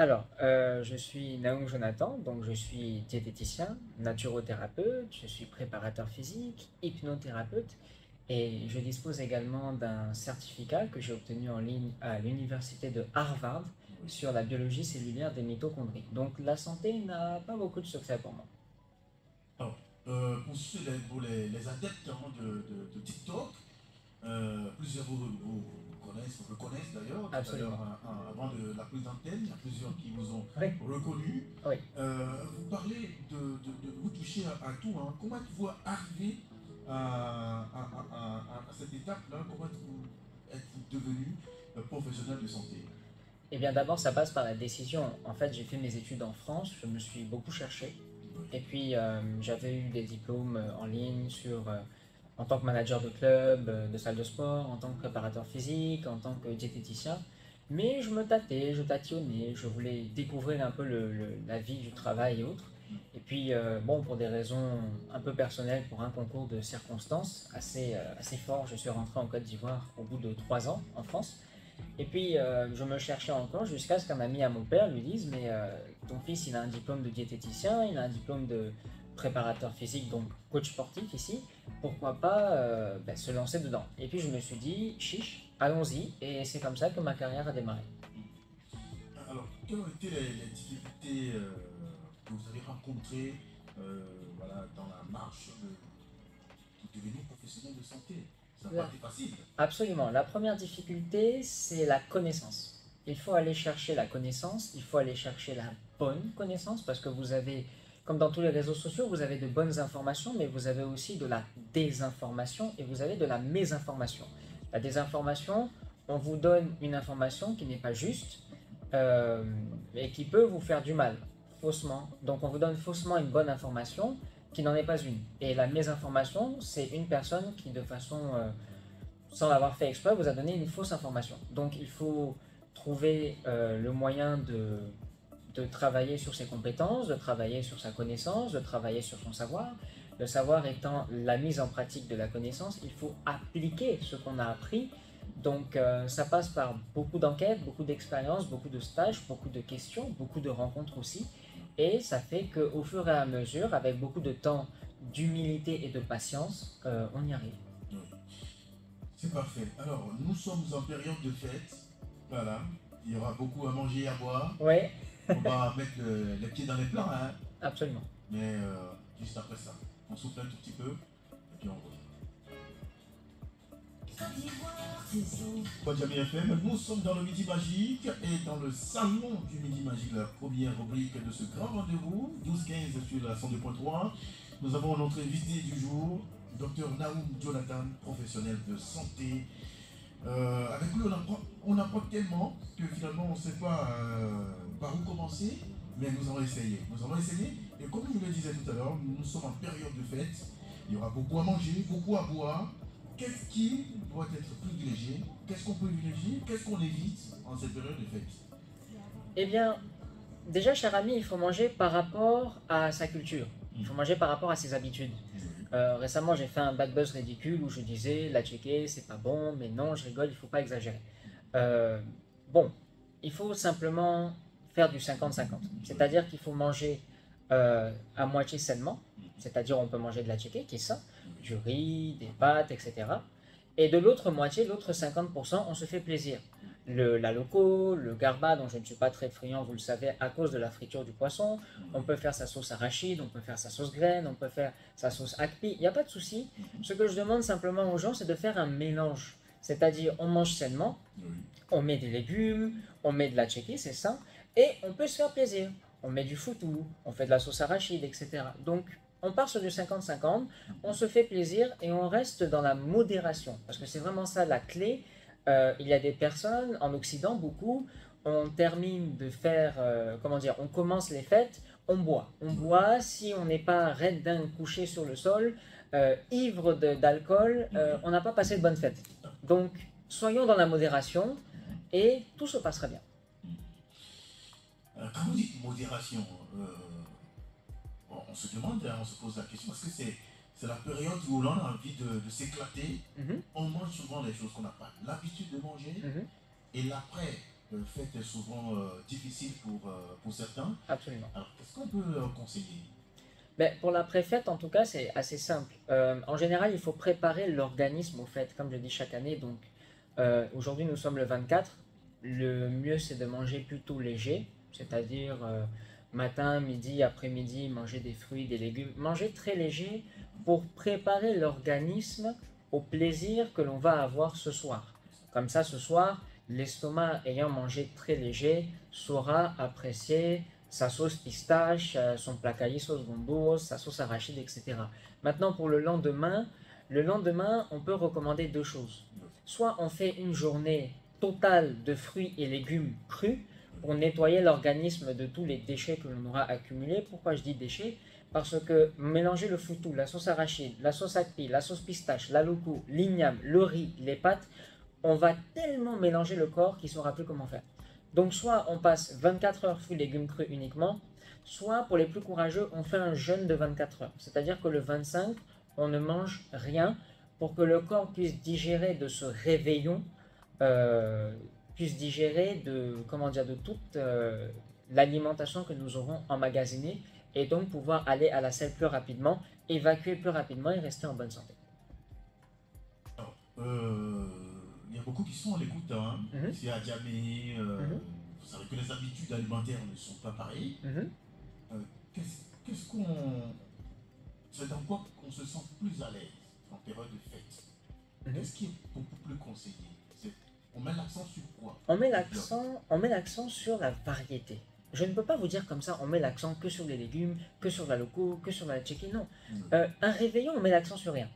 Je suis Naoum Jonathan, donc je suis diététicien, naturothérapeute, je suis préparateur physique, hypnothérapeute et je dispose également d'un certificat que j'ai obtenu en ligne à l'université de Harvard Oui. sur la biologie cellulaire des mitochondries. Donc la santé n'a pas beaucoup de secret pour moi. Alors, pour ceux, les adeptes hein, de TikTok, plusieurs vous connaissent, vous le connaissent d'ailleurs. Tout à l'heure, Absolument. avant de la prise d'antenne, il y a plusieurs qui vous ont Oui, reconnu. oui. Vous parlez vous toucher à tout. Hein. Comment êtes-vous arrivé à cette étape-là? Comment êtes-vous devenu professionnel de santé? Eh bien d'abord ça passe par la décision. En fait j'ai fait mes études en France, je me suis beaucoup cherché. Et Oui. puis j'avais eu des diplômes en ligne en tant que manager de club, de salle de sport, en tant que préparateur physique, en tant que diététicien. Mais je me tâtais, je tatillonnais, je voulais découvrir un peu la vie du travail et autres. Et puis, bon, pour des raisons un peu personnelles, pour un concours de circonstances assez fort, je suis rentré en Côte d'Ivoire au bout de 3 ans en France. Et puis, je me cherchais encore jusqu'à ce qu'un ami à mon père lui dise, mais ton fils, il a un diplôme de diététicien, il a un diplôme de préparateur physique, donc coach sportif ici, pourquoi pas se lancer dedans. Et puis, je me suis dit, chiche, allons-y, et c'est comme ça que ma carrière a démarré. Alors, quelles ont été les difficultés que vous avez rencontrées voilà, dans la marche de devenir professionnel de santé? Ça n'a pas Là, été facile. absolument. La première difficulté, c'est la connaissance. Il faut aller chercher la connaissance, il faut aller chercher la bonne connaissance, parce que vous avez, comme dans tous les réseaux sociaux, vous avez de bonnes informations, mais vous avez aussi de la désinformation et vous avez de la mésinformation. La désinformation, on vous donne une information qui n'est pas juste euh, et qui peut vous faire du mal, faussement. Donc on vous donne faussement une bonne information qui n'en est pas une. Et la mésinformation, c'est une personne qui, de façon sans l'avoir fait exprès, vous a donné une fausse information. Donc il faut trouver le moyen de travailler sur ses compétences, de travailler sur sa connaissance, de travailler sur son savoir. Le savoir étant la mise en pratique de la connaissance, il faut appliquer ce qu'on a appris. Donc ça passe par beaucoup d'enquêtes, beaucoup d'expériences, beaucoup de stages, beaucoup de questions, beaucoup de rencontres aussi. Et ça fait qu'au fur et à mesure, avec beaucoup de temps d'humilité et de patience, on y arrive. Oui. C'est parfait. Alors, nous sommes en période de fête. Voilà. Il y aura beaucoup à manger et à boire. Oui, On va mettre les pieds dans les plats, hein. absolument. Mais juste après ça, on souffle un tout petit peu et puis on revient. Jamie FM, nous sommes dans le Midi Magique et dans le salon du Midi Magique, la première rubrique de ce grand rendez-vous, 12-15 sur la 102.3. Nous avons notre invité du jour, Dr Naoum Jonathan, professionnel de santé. Avec lui, on apprend tellement que finalement, on ne sait pas par où commencer, mais nous allons essayer. Nous allons essayer, et comme je le disais tout à l'heure, nous sommes en période de fête. Il y aura beaucoup à manger, beaucoup à boire. Qu'est-ce qui doit être privilégié? Qu'est-ce qu'on privilégie? Qu'est-ce qu'on évite en cette période de fête? Eh bien, déjà, cher ami, il faut manger par rapport à sa culture. Il faut manger par rapport à ses habitudes. Récemment, j'ai fait un bad buzz ridicule où je disais la tchéké, c'est pas bon, mais non, je rigole, il faut pas exagérer. Euh, bon, il faut simplement faire du 50-50. C'est-à-dire qu'il faut manger à moitié sainement, c'est-à-dire on peut manger de la tchéké, qui est ça, du riz, des pâtes, etc. Et de l'autre moitié, l'autre 50%, on se fait plaisir. La loco, le garba, dont je ne suis pas très friand, vous le savez, à cause de la friture du poisson. On peut faire sa sauce arachide, on peut faire sa sauce graine, on peut faire sa sauce akpi. Il n'y a pas de souci. Ce que je demande simplement aux gens, c'est de faire un mélange. C'est-à-dire, on mange sainement, Oui. on met des légumes, on met de la tchéké, c'est ça, et on peut se faire plaisir. On met du foutou, on fait de la sauce arachide, etc. Donc, on part sur du 50-50, on se fait plaisir et on reste dans la modération. Parce que c'est vraiment ça la clé. Il y a des personnes, en Occident, beaucoup, on termine de faire, comment dire, on commence les fêtes, on boit. On boit, si on n'est pas raide d'un couché sur le sol, ivre d'alcool, on n'a pas passé de bonne fête. Donc, soyons dans la modération et tout se passera bien. Quand vous dites modération, on se demande, hein, on se pose la question, est-ce que c'est la période où l'on a envie de s'éclater? Mhm, On mange souvent les choses qu'on n'a pas l'habitude de manger. mhm. Et l'après, fête est souvent difficile pour certains. Absolument. Alors, qu'est-ce qu'on peut conseiller? Ben, pour la préfête, en tout cas, c'est assez simple. En général, il faut préparer l'organisme aux fêtes, comme je dis chaque année. Donc, aujourd'hui, nous sommes le 24. Le mieux, c'est de manger plutôt léger, c'est-à-dire matin, midi, après-midi, manger des fruits, des légumes. Manger très léger pour préparer l'organisme au plaisir que l'on va avoir ce soir. Comme ça, ce soir, l'estomac ayant mangé très léger saura apprécier sa sauce pistache, son placaillis sauce gombo, sa sauce arachide, etc. Maintenant, pour le lendemain, on peut recommander deux choses. Soit on fait une journée totale de fruits et légumes crus pour nettoyer l'organisme de tous les déchets que l'on aura accumulés. Pourquoi je dis déchets? Parce que mélanger le foutou, la sauce arachide, la sauce akpi, la sauce pistache, la loukou, l'igname, le riz, les pâtes, on va tellement mélanger le corps qu'il ne saura plus comment faire. Donc soit on passe 24 heures fruits et légumes crus uniquement, soit pour les plus courageux, on fait un jeûne de 24 heures. C'est-à-dire que le 25, on ne mange rien pour que le corps puisse digérer de ce réveillon, puisse digérer de, comment dire, de toute l'alimentation que nous aurons emmagasinée et donc pouvoir aller à la selle plus rapidement, évacuer plus rapidement et rester en bonne santé. Alors, il y a beaucoup qui sont à l'écoute, hein. Ici à Djamé, vous savez que les habitudes alimentaires ne sont pas pareilles. Qu'est-ce qu'on... C'est dans quoi qu'on se sent plus à l'aise en période de fête? Qu'est-ce qui est beaucoup plus conseillé? On met l'accent sur quoi? On met l'accent sur la variété. Je ne peux pas vous dire comme ça, on met l'accent que sur les légumes, que sur la loco, que sur la tchéké, non. Un réveillon, on met l'accent sur rien.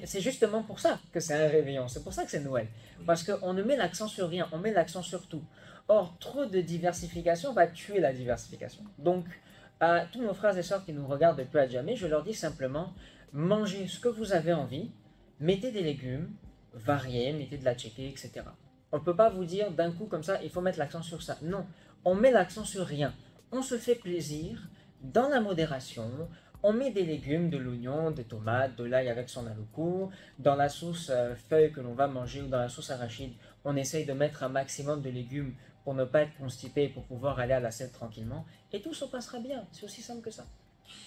C'est justement pour ça que c'est un réveillon, c'est pour ça que c'est Noël. Parce qu'on ne met l'accent sur rien, on met l'accent sur tout. Or, trop de diversification va tuer la diversification. Donc, à tous nos frères et sœurs qui nous regardent depuis à jamais, je leur dis simplement, mangez ce que vous avez envie, mettez des légumes, variés, mettez de la tchéké, etc. On ne peut pas vous dire d'un coup comme ça, il faut mettre l'accent sur ça. Non, on met l'accent sur rien. On se fait plaisir dans la modération. On met des légumes, de l'oignon, des tomates, de l'ail avec son aloukou. Dans la sauce feuille que l'on va manger ou dans la sauce arachide, on essaye de mettre un maximum de légumes pour ne pas être constipé et pour pouvoir aller à la selle tranquillement. Et tout se passera bien. C'est aussi simple que ça.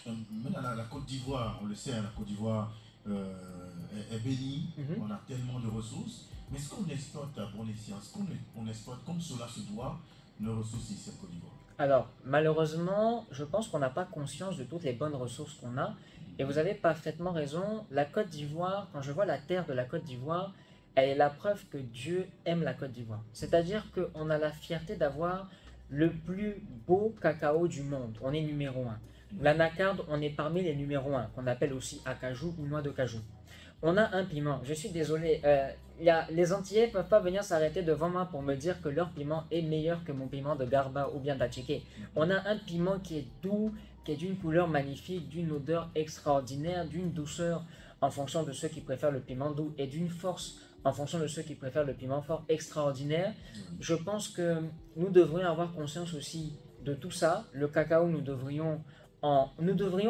Maintenant, la Côte d'Ivoire, on le sait, la Côte d'Ivoire est bénie. On a tellement de ressources. Mais est-ce qu'on exploite à bon escient? Est-ce qu'on exploite comme cela se doit nos ressources ici en Côte d'Ivoire? Alors, malheureusement, je pense qu'on n'a pas conscience de toutes les bonnes ressources qu'on a. Et vous avez parfaitement raison. La Côte d'Ivoire, quand je vois la terre de la Côte d'Ivoire, elle est la preuve que Dieu aime la Côte d'Ivoire. C'est-à-dire qu'on a la fierté d'avoir le plus beau cacao du monde. On est numéro 1. L'anacarde, on est parmi les numéros 1, qu'on appelle aussi acajou ou noix de cajou. On a un piment, je suis désolé, les Antillais ne peuvent pas venir s'arrêter devant moi pour me dire que leur piment est meilleur que mon piment de Garba ou bien d'Atchéké. On a un piment qui est doux, qui est d'une couleur magnifique, d'une odeur extraordinaire, d'une douceur en fonction de ceux qui préfèrent le piment doux et d'une force en fonction de ceux qui préfèrent le piment fort extraordinaire. Je pense que nous devrions avoir conscience aussi de tout ça. Le cacao, nous devrions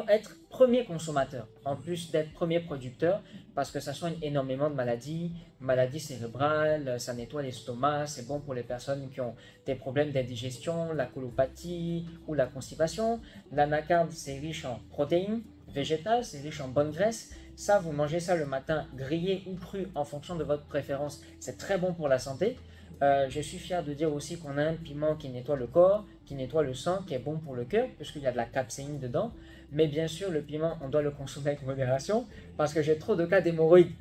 être premiers consommateurs, en plus d'être premiers producteurs, parce que ça soigne énormément de maladies cérébrales, ça nettoie l'estomac, c'est bon pour les personnes qui ont des problèmes d'indigestion, la colopathie ou la constipation. L'anacarde, c'est riche en protéines végétales, c'est riche en bonne graisse. Ça, vous mangez ça le matin, grillé ou cru, en fonction de votre préférence, c'est très bon pour la santé. Je suis fier de dire aussi qu'on a un piment qui nettoie le corps, qui nettoie le sang, qui est bon pour le cœur, puisqu'il y a de la capséine dedans. Mais bien sûr, le piment, on doit le consommer avec modération, parce que j'ai trop de cas d'hémorroïdes.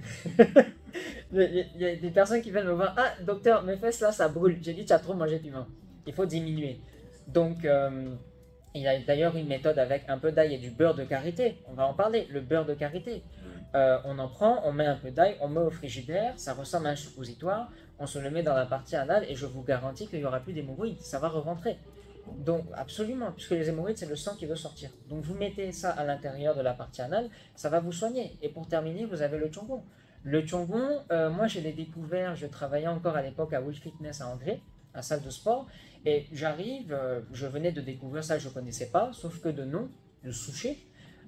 Il y a des personnes qui viennent me voir, ah docteur, mes fesses là, ça brûle. J'ai dit, tu as trop mangé de piment. Il faut diminuer. Donc, il y a d'ailleurs une méthode avec un peu d'ail et du beurre de karité. On va en parler, le beurre de karité. On en prend, on met un peu d'ail, on met au frigidaire, ça ressemble à un suppositoire, on se le met dans la partie anale et je vous garantis qu'il n'y aura plus d'hémorroïdes, ça va re-rentrer. Donc absolument, puisque les hémorroïdes c'est le sang qui veut sortir. Donc vous mettez ça à l'intérieur de la partie anale, ça va vous soigner. Et pour terminer, vous avez le tchongon. Le tchongon, moi je l'ai découvert, je travaillais encore à l'époque à Will Fitness à Angers, à salle de sport, et j'arrive, je venais de découvrir ça, je ne connaissais pas, sauf que de nom, le souché.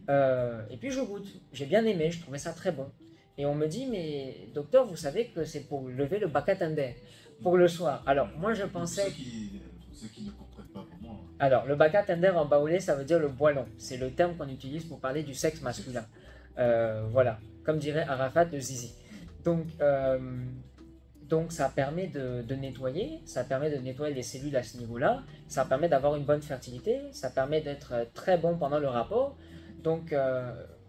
Et puis je goûte, j'ai bien aimé, je trouvais ça très bon. Et on me dit, mais docteur, vous savez que c'est pour lever le bakatender. pour le soir. Alors, moi, je Pour pensais... pour ceux qui ne comprennent pas vraiment. Alors, le baka tender en baoulé, ça veut dire le bois c'est le terme qu'on utilise pour parler du sexe masculin. Voilà, comme dirait Arafat de Zizi. Donc, donc ça permet de nettoyer, ça permet de nettoyer les cellules à ce niveau-là, ça permet d'avoir une bonne fertilité, ça permet d'être très bon pendant le rapport. Donc,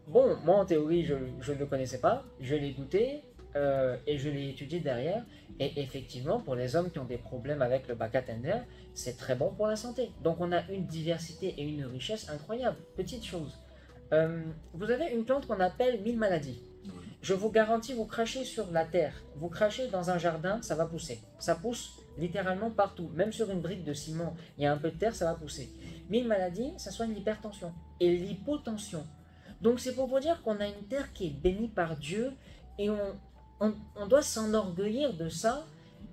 bon, moi en théorie, je ne le connaissais pas, je l'ai goûté et je l'ai étudié derrière. Et effectivement, pour les hommes qui ont des problèmes avec le baka tender, c'est très bon pour la santé. Donc on a une diversité et une richesse incroyable. Petite chose, vous avez une plante qu'on appelle mille maladies. Je vous garantis, vous crachez sur la terre, vous crachez dans un jardin, ça va pousser. Ça pousse littéralement partout, même sur une brique de ciment, il y a un peu de terre, ça va pousser. Mille maladies, ça soigne l'hypertension et l'hypotension. Donc c'est pour vous dire qu'on a une terre qui est bénie par Dieu et on doit s'enorgueillir de ça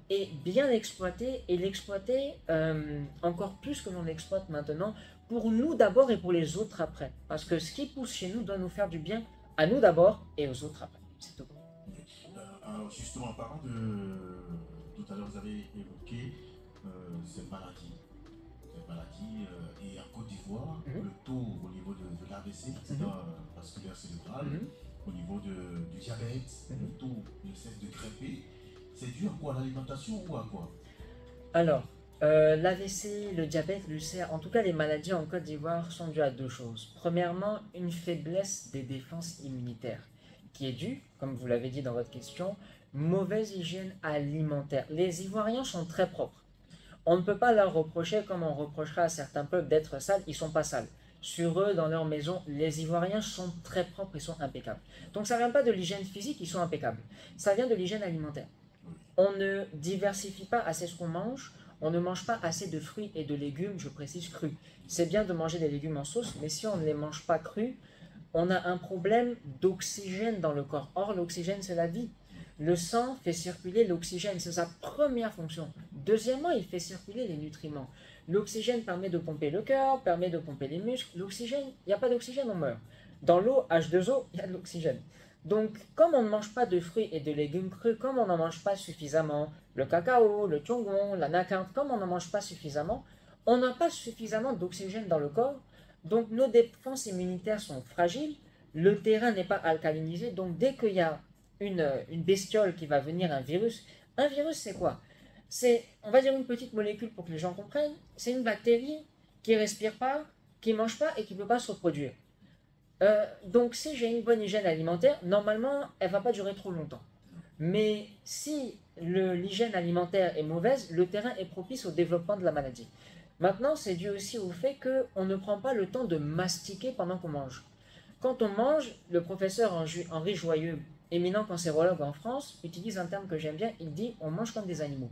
et bien l'exploiter et l'exploiter encore plus que l'on l'exploite maintenant pour nous d'abord et pour les autres après. Parce que ce qui pousse chez nous doit nous faire du bien à nous d'abord et aux autres après. C'est tout. Alors justement, en parlant de... Tout à l'heure, vous avez évoqué cette maladie. Cette maladie, et en Côte d'Ivoire, le taux au niveau de l'AVC, accident vasculaire cérébral, au niveau du diabète, le taux ne cesse de grimper. C'est dû à quoi? À l'alimentation ou à quoi? Alors, l'AVC, le diabète, l'ulcère, en tout cas les maladies en Côte d'Ivoire sont dues à deux choses. Premièrement, une faiblesse des défenses immunitaires, qui est due, comme vous l'avez dit dans votre question, mauvaise hygiène alimentaire. Les Ivoiriens sont très propres. On ne peut pas leur reprocher, comme on reprochera à certains peuples, d'être sales, ils ne sont pas sales. Sur eux, dans leur maison, les Ivoiriens sont très propres, ils sont impeccables. Donc ça ne vient pas de l'hygiène physique, ils sont impeccables. Ça vient de l'hygiène alimentaire. On ne diversifie pas assez ce qu'on mange, on ne mange pas assez de fruits et de légumes, je précise crus. C'est bien de manger des légumes en sauce, mais si on ne les mange pas crus, on a un problème d'oxygène dans le corps. Or, l'oxygène, c'est la vie. Le sang fait circuler l'oxygène, c'est sa première fonction. Deuxièmement, il fait circuler les nutriments. L'oxygène permet de pomper le cœur, permet de pomper les muscles. L'oxygène, il n'y a pas d'oxygène, on meurt. Dans l'eau, H2O, il y a de l'oxygène. Donc, comme on ne mange pas de fruits et de légumes crus, comme on n'en mange pas suffisamment, le cacao, le tchongon, l'anacarde, comme on n'en mange pas suffisamment, on n'a pas suffisamment d'oxygène dans le corps. Donc, nos défenses immunitaires sont fragiles, le terrain n'est pas alcalinisé. Donc, dès qu'il y a une bestiole qui va venir, un virus c'est quoi? C'est, on va dire une petite molécule pour que les gens comprennent, c'est une bactérie qui ne respire pas, qui ne mange pas et qui ne peut pas se reproduire. Donc si j'ai une bonne hygiène alimentaire, normalement, elle ne va pas durer trop longtemps. Mais si l'hygiène alimentaire est mauvaise, le terrain est propice au développement de la maladie. Maintenant, c'est dû aussi au fait qu'on ne prend pas le temps de mastiquer pendant qu'on mange. Quand on mange, le professeur Henri Joyeux, éminent cancérologue en France, utilise un terme que j'aime bien, il dit on mange comme des animaux.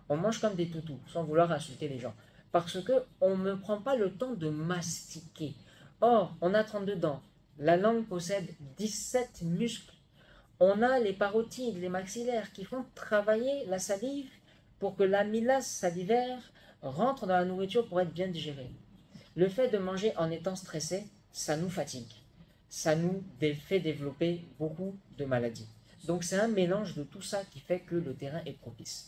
On mange comme des toutous, sans vouloir insulter les gens. Parce qu'on ne prend pas le temps de mastiquer. Or, on a 32 dents. La langue possède 17 muscles. On a les parotides, les maxillaires qui font travailler la salive pour que l'amylase salivaire rentre dans la nourriture pour être bien digérée. Le fait de manger en étant stressé, ça nous fatigue. Ça nous fait développer beaucoup de maladies. Donc c'est un mélange de tout ça qui fait que le terrain est propice.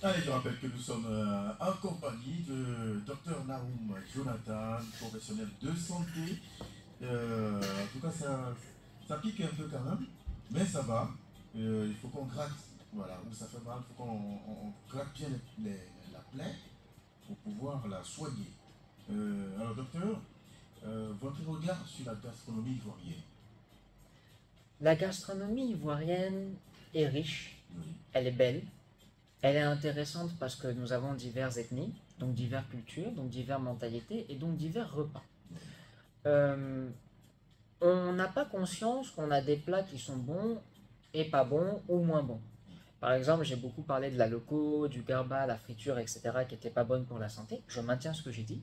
Allez, je rappelle que nous sommes en compagnie de Dr Naoum Jonathan, professionnel de santé. En tout cas, ça pique un peu quand même, mais ça va. Il faut qu'on gratte, voilà, où ça fait mal, il faut qu'on gratte bien la plaie pour pouvoir la soigner. Alors, docteur, votre regard sur la gastronomie ivoirienne? La gastronomie ivoirienne est riche, Oui. elle est belle, elle est intéressante parce que nous avons diverses ethnies, donc diverses cultures, donc diverses mentalités et donc divers repas. On n'a pas conscience qu'on a des plats qui sont bons et pas bons ou moins bons. Par exemple, j'ai beaucoup parlé de la loco, du garba, la friture, etc., qui n'étaient pas bonnes pour la santé. Je maintiens ce que j'ai dit.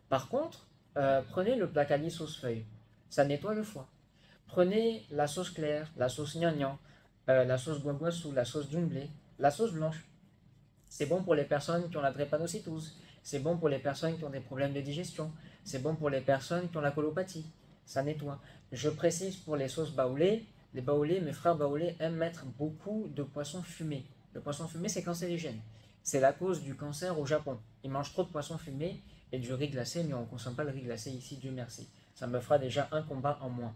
Par contre, prenez le placali sauce feuille, ça nettoie le foie. Prenez la sauce claire, la sauce gnangnan, la sauce guaguassou, la sauce doumblet. La sauce blanche, c'est bon pour les personnes qui ont la drépanocytose. C'est bon pour les personnes qui ont des problèmes de digestion. C'est bon pour les personnes qui ont la colopathie. Ça nettoie. Je précise pour les sauces baoulées. Les baoulés, mes frères baoulés aiment mettre beaucoup de poissons fumés. Le poisson fumé, c'est cancérigène. C'est la cause du cancer au Japon. Ils mangent trop de poissons fumés et du riz glacé, mais on ne consomme pas le riz glacé ici, Dieu merci. Ça me fera déjà un combat en moins.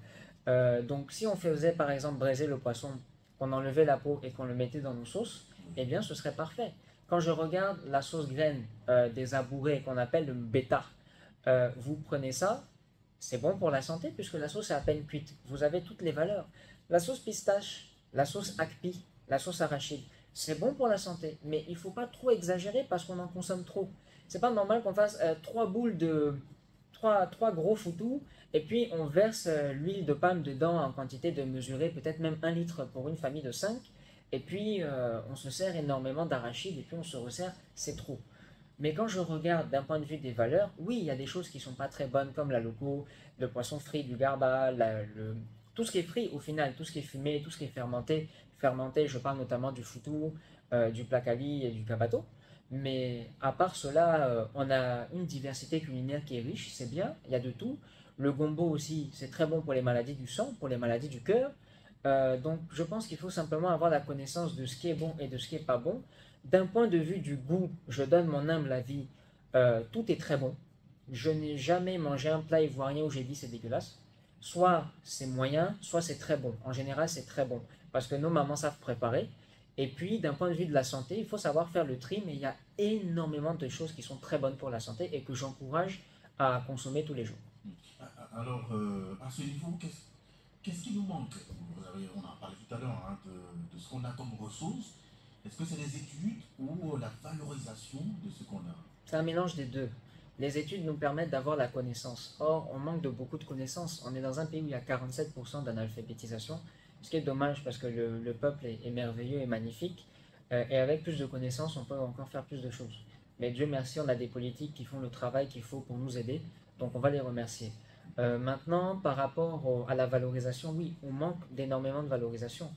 Donc si on faisait par exemple braiser le poisson, qu'on enlevait la peau et qu'on le mettait dans nos sauces, eh bien ce serait parfait. Quand je regarde la sauce graine des abourés qu'on appelle le bêta, vous prenez ça, c'est bon pour la santé puisque la sauce est à peine cuite. Vous avez toutes les valeurs. La sauce pistache, la sauce akpi, la sauce arachide, c'est bon pour la santé, mais il ne faut pas trop exagérer parce qu'on en consomme trop. C'est pas normal qu'on fasse trois boules de trois gros foutous et puis on verse l'huile de palme dedans en quantité de mesurer peut-être même 1 litre pour une famille de 5 et puis on se sert énormément d'arachides et puis on se resserre, c'est trop. Mais quand je regarde d'un point de vue des valeurs, oui, il y a des choses qui ne sont pas très bonnes comme la loco, le poisson frit, du garba, tout ce qui est frit au final, tout ce qui est fumé, tout ce qui est fermenté. Fermenté, je parle notamment du foutou, du placali et du kabato. Mais à part cela, on a une diversité culinaire qui est riche, c'est bien, il y a de tout. Le gombo aussi, c'est très bon pour les maladies du sang, pour les maladies du cœur. Donc je pense qu'il faut simplement avoir la connaissance de ce qui est bon et de ce qui n'est pas bon. D'un point de vue du goût, je donne mon humble avis, tout est très bon. Je n'ai jamais mangé un plat ivoirien où j'ai dit c'est dégueulasse. Soit c'est moyen, soit c'est très bon. En général, c'est très bon parce que nos mamans savent préparer. Et puis, d'un point de vue de la santé, il faut savoir faire le tri, mais il y a énormément de choses qui sont très bonnes pour la santé et que j'encourage à consommer tous les jours. Alors, à ce niveau, qu'est-ce qui nous manque? On en parlait tout à l'heure hein, de ce qu'on a comme ressources. Est-ce que c'est les études ou la valorisation de ce qu'on a? C'est un mélange des deux. Les études nous permettent d'avoir la connaissance. Or, on manque de beaucoup de connaissances. On est dans un pays où il y a 47% d'analphabétisation, ce qui est dommage parce que le peuple est merveilleux et magnifique. Et avec plus de connaissances, on peut encore faire plus de choses. Mais Dieu merci, on a des politiques qui font le travail qu'il faut pour nous aider. Donc on va les remercier. Maintenant, par rapport à la valorisation, oui, on manque d'énormément de valorisation.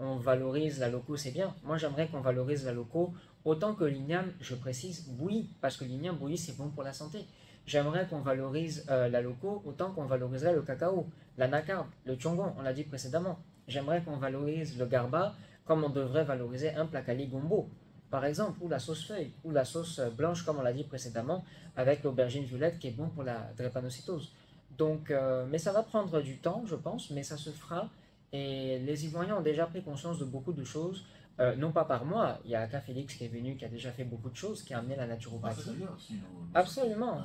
On valorise la loco, c'est bien. Moi, j'aimerais qu'on valorise la loco autant que l'igname, je précise, oui, parce que l'igname bouilli, c'est bon pour la santé. J'aimerais qu'on valorise la loco autant qu'on valoriserait le cacao, l'anacarde, le tchongon, on l'a dit précédemment. J'aimerais qu'on valorise le garba comme on devrait valoriser un placali gombo, par exemple, ou la sauce feuille, ou la sauce blanche, comme on l'a dit précédemment, avec l'aubergine violette qui est bon pour la drépanocytose. Donc, mais ça va prendre du temps, je pense, mais ça se fera. Et les Ivoiriens ont déjà pris conscience de beaucoup de choses, non pas par moi. Il y a Aka Félix qui est venu, qui a déjà fait beaucoup de choses, qui a amené la naturopathie. Absolument,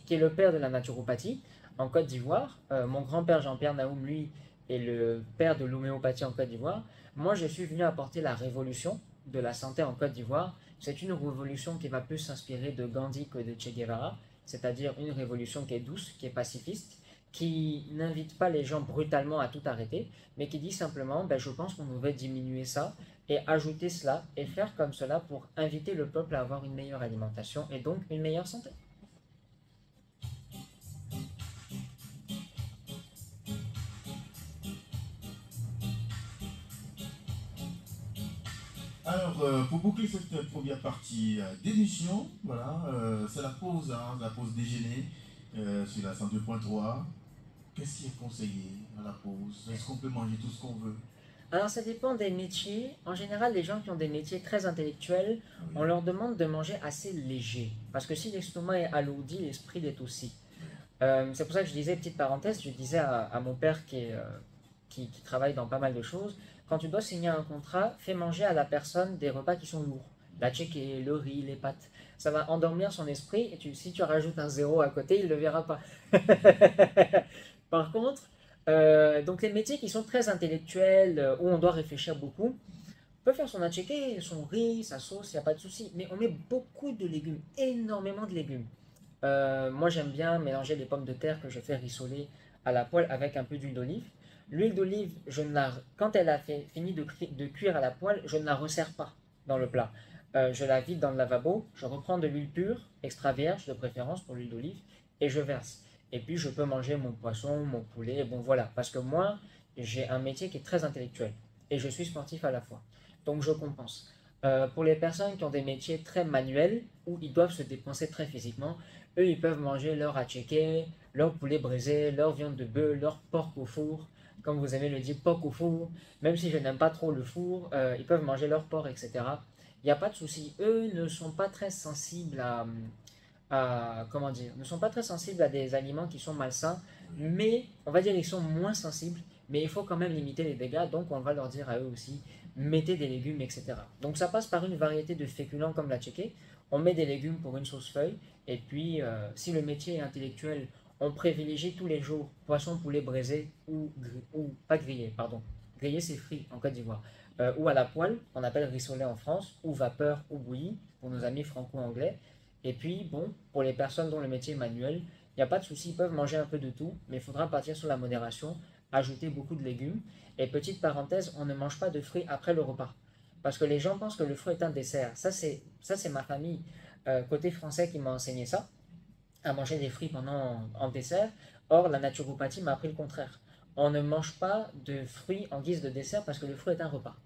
qui est le père de la naturopathie en Côte d'Ivoire. Mon grand-père Jean-Pierre Naoum, lui, est le père de l'homéopathie en Côte d'Ivoire. Moi, je suis venu apporter la révolution de la santé en Côte d'Ivoire. C'est une révolution qui va plus s'inspirer de Gandhi que de Che Guevara, c'est-à-dire une révolution qui est douce, qui est pacifiste, qui n'invite pas les gens brutalement à tout arrêter, mais qui dit simplement, ben, je pense qu'on devrait diminuer ça et ajouter cela et faire comme cela pour inviter le peuple à avoir une meilleure alimentation et donc une meilleure santé. Alors, pour boucler cette première partie d'émission, voilà, c'est la pause déjeuner sur la 102.3. Qu'est-ce qui est conseillé à la pause? Est-ce qu'on peut manger tout ce qu'on veut? Alors ça dépend des métiers. En général, les gens qui ont des métiers très intellectuels, Oui. on leur demande de manger assez léger. Parce que si l'estomac est alourdi, l'esprit l'est aussi. C'est pour ça que je disais, petite parenthèse, je disais à mon père qui travaille dans pas mal de choses, quand tu dois signer un contrat, fais manger à la personne des repas qui sont lourds. La tchéké, le riz, les pâtes. Ça va endormir son esprit et si tu rajoutes un zéro à côté, il ne le verra pas. Par contre, donc les métiers qui sont très intellectuels, où on doit réfléchir beaucoup, on peut faire son attiéké, son riz, sa sauce, il n'y a pas de souci. Mais on met beaucoup de légumes, énormément de légumes. Moi, j'aime bien mélanger les pommes de terre que je fais rissoler à la poêle avec un peu d'huile d'olive. L'huile d'olive, quand elle a fini de cuire à la poêle, je ne la resserre pas dans le plat. Je la vide dans le lavabo, je reprends de l'huile pure, extra vierge de préférence pour l'huile d'olive, et je verse. Et puis je peux manger mon poisson, mon poulet, bon voilà. Parce que moi, j'ai un métier qui est très intellectuel, et je suis sportif à la fois. Donc je compense. Pour les personnes qui ont des métiers très manuels, où ils doivent se dépenser très physiquement, eux, ils peuvent manger leur attiéké, leur poulet braisé, leur viande de bœuf, leur porc au four, comme vous aimez le dire, porc au four. Même si je n'aime pas trop le four, ils peuvent manger leur porc, etc. Il n'y a pas de souci. Eux ne sont pas très sensibles comment dire, ne sont pas très sensibles à des aliments qui sont malsains, mais on va dire qu'ils sont moins sensibles, mais il faut quand même limiter les dégâts, donc on va leur dire à eux aussi, mettez des légumes, etc. Donc ça passe par une variété de féculents comme la tchéké, on met des légumes pour une sauce feuille, et puis si le métier est intellectuel, on privilégie tous les jours poisson, poulet braisé ou pas grillé, pardon. Grillé c'est frit en Côte d'Ivoire. Ou à la poêle, on appelle rissoler en France, ou vapeur ou bouilli pour nos amis franco-anglais. Et puis, bon, pour les personnes dont le métier est manuel, il n'y a pas de souci, ils peuvent manger un peu de tout, mais il faudra partir sur la modération, ajouter beaucoup de légumes. Et petite parenthèse, on ne mange pas de fruits après le repas. Parce que les gens pensent que le fruit est un dessert. Ça c'est ma famille, côté français, qui m'a enseigné ça, à manger des fruits en dessert. Or, la naturopathie m'a appris le contraire. On ne mange pas de fruits en guise de dessert parce que le fruit est un repas.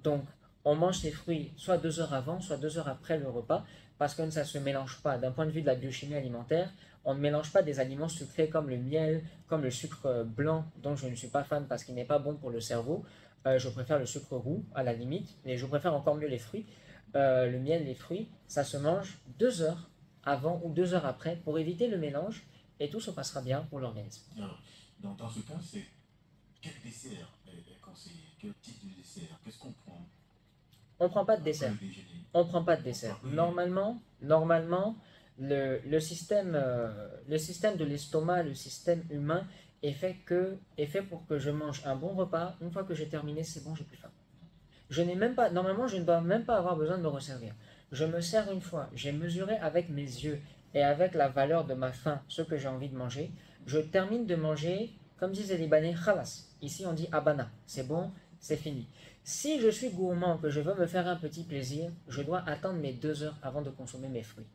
Donc, on mange ces fruits soit 2 heures avant, soit 2 heures après le repas, parce que ça ne se mélange pas. D'un point de vue de la biochimie alimentaire, on ne mélange pas des aliments sucrés comme le miel, comme le sucre blanc, dont je ne suis pas fan parce qu'il n'est pas bon pour le cerveau. Je préfère le sucre roux, à la limite, et je préfère encore mieux les fruits. Le miel, les fruits, ça se mange 2 heures avant ou 2 heures après pour éviter le mélange, et tout se passera bien pour l'organisme. Alors, dans ce cas, c'est quel dessert est conseillé? Quel type de dessert? Qu'est-ce qu'on prend On ne prend pas de après dessert. le déjeuner? On ne prend pas de dessert. Normalement, le système de l'estomac, le système humain est fait pour que je mange un bon repas. Une fois que j'ai terminé, c'est bon, j'ai plus faim. Je n'ai même pas, normalement, je ne dois même pas avoir besoin de me resservir. Je me sers une fois, j'ai mesuré avec mes yeux et avec la valeur de ma faim ce que j'ai envie de manger. Je termine de manger, comme disent les Libanais, khalas. Ici, on dit abana. C'est bon, c'est fini. Si je suis gourmand, que je veux me faire un petit plaisir, je dois attendre mes 2 heures avant de consommer mes fruits.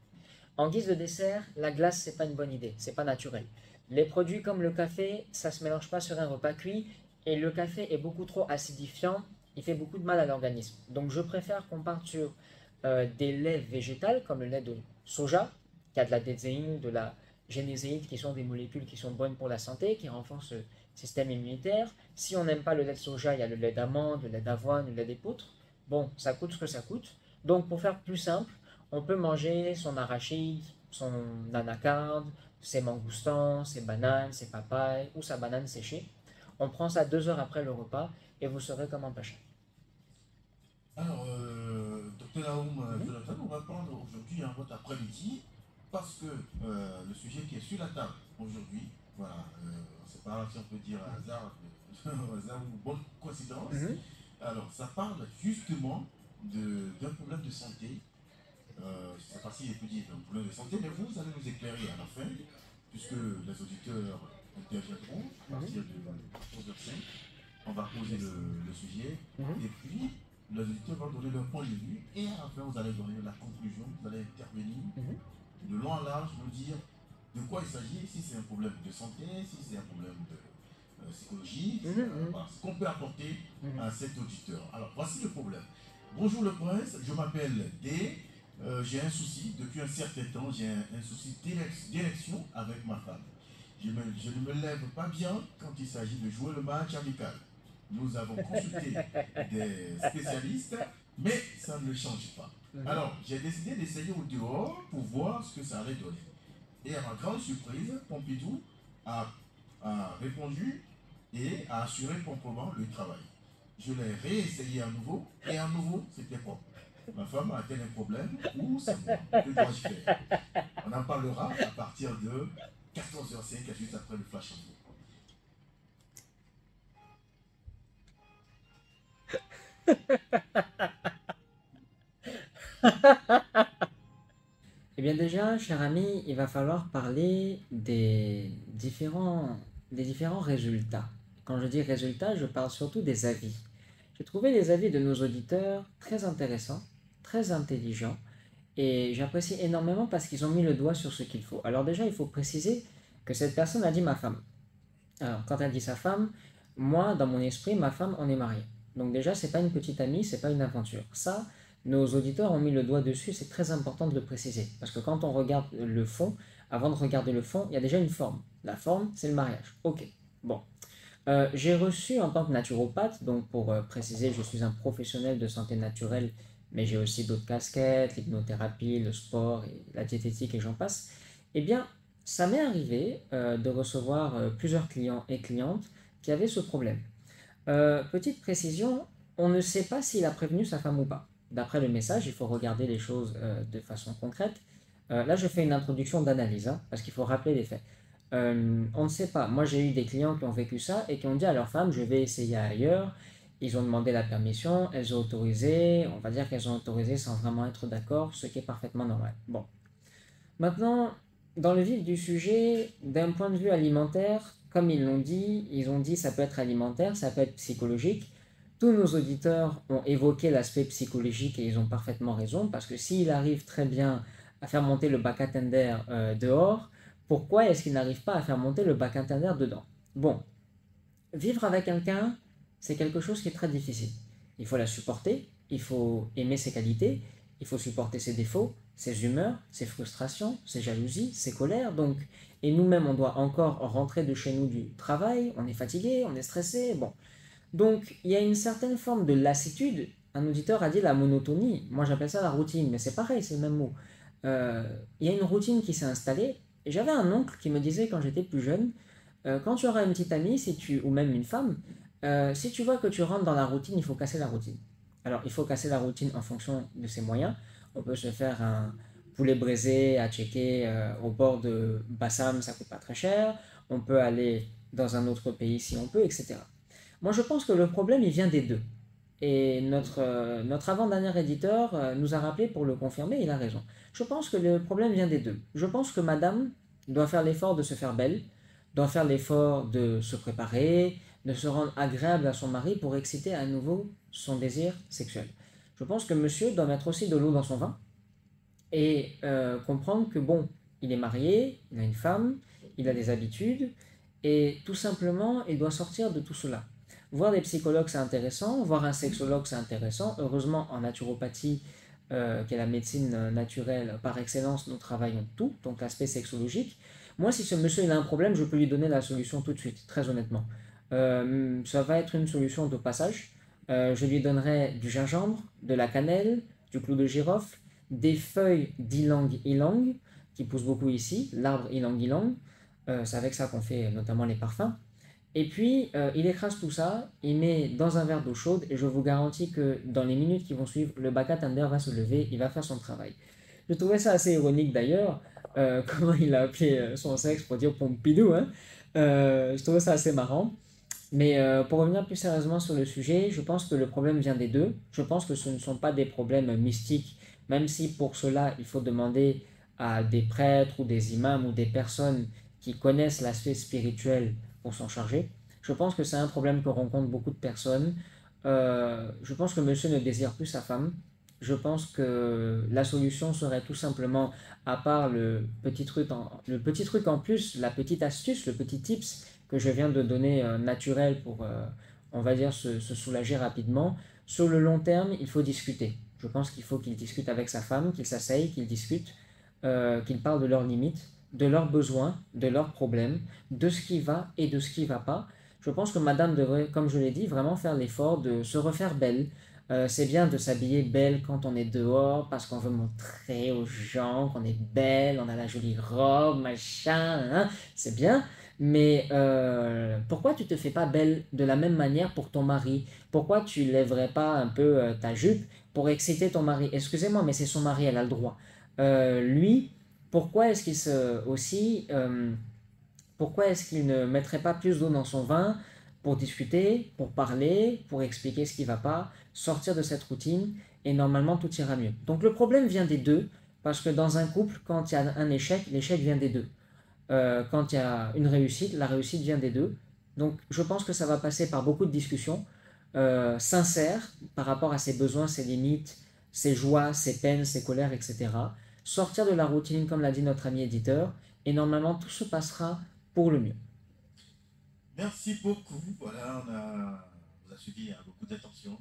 En guise de dessert, la glace, c'est pas une bonne idée, c'est pas naturel. Les produits comme le café, ça se mélange pas sur un repas cuit, et le café est beaucoup trop acidifiant, il fait beaucoup de mal à l'organisme. Donc je préfère qu'on parte sur des laits végétales, comme le lait de soja, qui a de la déséine, de la généséine, qui sont des molécules qui sont bonnes pour la santé, qui renforcent le système immunitaire. Si on n'aime pas le lait de soja, il y a le lait d'amande, le lait d'avoine, le lait d'épeautre. Bon, ça coûte ce que ça coûte. Donc pour faire plus simple, on peut manger son arachide, son anacarde, ses mangoustans, ses bananes, ses papayes ou sa banane séchée. On prend ça 2 heures après le repas et vous serez comme un pacha. Alors, docteur Naoum Jonathan, on va prendre aujourd'hui votre après-midi parce que le sujet qui est sur la table aujourd'hui, voilà, on ne sait pas si on peut dire un hasard, un hasard ou bonne coïncidence. Alors, ça parle justement d'un problème de santé. Je ne sais pas si je peux dire un problème de santé, mais vous allez nous éclairer à la fin, puisque les auditeurs interviendront à partir de 11h05. On va poser le sujet, et puis les auditeurs vont donner leur point de vue, et à la fin, vous allez donner la conclusion, vous allez intervenir de long en large, nous dire de quoi il s'agit, si c'est un problème de santé, si c'est un problème de psychologie, voilà, ce qu'on peut apporter à cet auditeur. Alors, voici le problème. Bonjour le prince, je m'appelle D. J'ai un souci, depuis un certain temps, j'ai un souci d'érection avec ma femme. Je ne me lève pas bien quand il s'agit de jouer le match amical. Nous avons consulté des spécialistes, mais ça ne change pas. Alors, j'ai décidé d'essayer au dehors pour voir ce que ça allait donner. Et à ma grande surprise, Pompidou a répondu et a assuré proprement le travail. Je l'ai réessayé à nouveau, et à nouveau, c'était propre. Ma femme a-t-elle un problème ou c'est moi? Que dois-je faire? On en parlera à partir de 14h05, juste après le flash info. Eh bien déjà, cher ami, il va falloir parler des différents résultats. Quand je dis résultats, je parle surtout des avis. J'ai trouvé les avis de nos auditeurs très intéressants, très intelligents, et j'apprécie énormément parce qu'ils ont mis le doigt sur ce qu'il faut. Alors déjà, il faut préciser que cette personne a dit ma femme. Alors, quand elle dit sa femme, moi, dans mon esprit, ma femme, on est mariés. Donc déjà, c'est pas une petite amie, c'est pas une aventure. Ça, nos auditeurs ont mis le doigt dessus, c'est très important de le préciser. Parce que quand on regarde le fond, avant de regarder le fond, il y a déjà une forme. La forme, c'est le mariage. Ok, bon. J'ai reçu en tant que naturopathe, donc pour préciser, je suis un professionnel de santé naturelle, mais j'ai aussi d'autres casquettes, l'hypnothérapie, le sport, et la diététique et j'en passe. Eh bien, ça m'est arrivé de recevoir plusieurs clients et clientes qui avaient ce problème. Petite précision, on ne sait pas s'il a prévenu sa femme ou pas. D'après le message, il faut regarder les choses de façon concrète. Là, je fais une introduction d'analyse, hein, parce qu'il faut rappeler les faits. On ne sait pas. Moi, j'ai eu des clients qui ont vécu ça et qui ont dit à leur femme, je vais essayer ailleurs. Ils ont demandé la permission, elles ont autorisé. On va dire qu'elles ont autorisé sans vraiment être d'accord, ce qui est parfaitement normal. Bon. Maintenant, dans le vif du sujet, d'un point de vue alimentaire, comme ils ont dit ça peut être alimentaire, ça peut être psychologique. Tous nos auditeurs ont évoqué l'aspect psychologique et ils ont parfaitement raison, parce que s'il arrive très bien à faire monter le bac tender dehors, pourquoi est-ce qu'il n'arrive pas à faire monter le bac tender dedans? Bon, vivre avec quelqu'un, c'est quelque chose qui est très difficile. Il faut la supporter, il faut aimer ses qualités, il faut supporter ses défauts, ses humeurs, ses frustrations, ses jalousies, ses colères. Donc, et nous-mêmes, on doit encore rentrer de chez nous du travail, on est fatigué, on est stressé. Bon, donc il y a une certaine forme de lassitude. Un auditeur a dit la monotonie. Moi, j'appelle ça la routine, mais c'est pareil, c'est le même mot. Il y a une routine qui s'est installée. Et j'avais un oncle qui me disait quand j'étais plus jeune, quand tu auras une petite amie, ou même une femme, si tu vois que tu rentres dans la routine, il faut casser la routine. Alors, il faut casser la routine en fonction de ses moyens. On peut se faire un poulet braisé à checker au bord de Bassam, ça coûte pas très cher. On peut aller dans un autre pays si on peut, etc. Moi, je pense que le problème, il vient des deux. Et notre avant-dernier éditeur nous a rappelé pour le confirmer, il a raison. Je pense que le problème vient des deux. Je pense que madame doit faire l'effort de se faire belle, doit faire l'effort de se préparer, de se rendre agréable à son mari pour exciter à nouveau son désir sexuel. Je pense que monsieur doit mettre aussi de l'eau dans son vin et comprendre que bon, il est marié, il a une femme, il a des habitudes, et tout simplement, il doit sortir de tout cela. Voir des psychologues, c'est intéressant, voir un sexologue, c'est intéressant. Heureusement, en naturopathie, qui est la médecine naturelle par excellence, nous travaillons tout, donc l'aspect sexologique. Moi, si ce monsieur il a un problème, je peux lui donner la solution tout de suite, très honnêtement. Ça va être une solution de passage. Je lui donnerai du gingembre, de la cannelle, du clou de girofle, des feuilles d'ylang ylang, qui poussent beaucoup ici, l'arbre ylang ylang. C'est avec ça qu'on fait notamment les parfums. Et puis, il écrase tout ça, il met dans un verre d'eau chaude, et je vous garantis que dans les minutes qui vont suivre, le Baka Tender va se lever, il va faire son travail. Je trouvais ça assez ironique d'ailleurs, comment il a appelé son sexe pour dire Pompidou, hein. Je trouvais ça assez marrant. Mais pour revenir plus sérieusement sur le sujet, je pense que le problème vient des deux. Je pense que ce ne sont pas des problèmes mystiques, même si pour cela il faut demander à des prêtres ou des imams ou des personnes qui connaissent l'aspect spirituel pour s'en charger. Je pense que c'est un problème que rencontrent beaucoup de personnes. Je pense que monsieur ne désire plus sa femme. Je pense que la solution serait tout simplement, à part le petit truc en plus, la petite astuce, le petit tips, que je viens de donner naturel pour, on va dire, se soulager rapidement. Sur le long terme, il faut discuter. Je pense qu'il faut qu'il discute avec sa femme, qu'il s'asseye, qu'il discute, qu'il parle de leurs limites, de leurs besoins, de leurs problèmes, de ce qui va et de ce qui ne va pas. Je pense que madame devrait, comme je l'ai dit, vraiment faire l'effort de se refaire belle. C'est bien de s'habiller belle quand on est dehors parce qu'on veut montrer aux gens qu'on est belle, on a la jolie robe, machin, hein, c'est bien. Mais pourquoi tu te fais pas belle de la même manière pour ton mari? Pourquoi tu lèverais pas un peu ta jupe pour exciter ton mari? Excusez-moi, mais c'est son mari, elle a le droit. Lui, pourquoi est-ce qu'il se aussi pourquoi est-ce qu'il ne mettrait pas plus d'eau dans son vin pour discuter, pour parler, pour expliquer ce qui ne va pas, sortir de cette routine et normalement tout ira mieux. Donc le problème vient des deux parce que dans un couple, quand il y a un échec, l'échec vient des deux. Quand il y a une réussite, la réussite vient des deux. Donc je pense que ça va passer par beaucoup de discussions sincères par rapport à ses besoins, ses limites, ses joies, ses peines, ses colères, etc. Sortir de la routine, comme l'a dit notre ami éditeur, et normalement tout se passera pour le mieux. Merci beaucoup. Voilà, on a suivi beaucoup d'attention.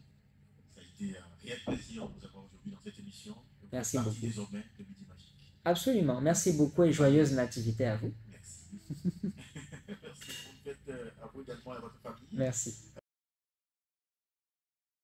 Ça a c'était un réel plaisir de vous avoir aujourd'hui dans cette émission. Merci beaucoup. beaucoup. Désormais de Midi Magique. Absolument. Merci beaucoup et joyeuse nativité à vous. Merci. Merci. Vous faites à vous également et à votre famille. Merci.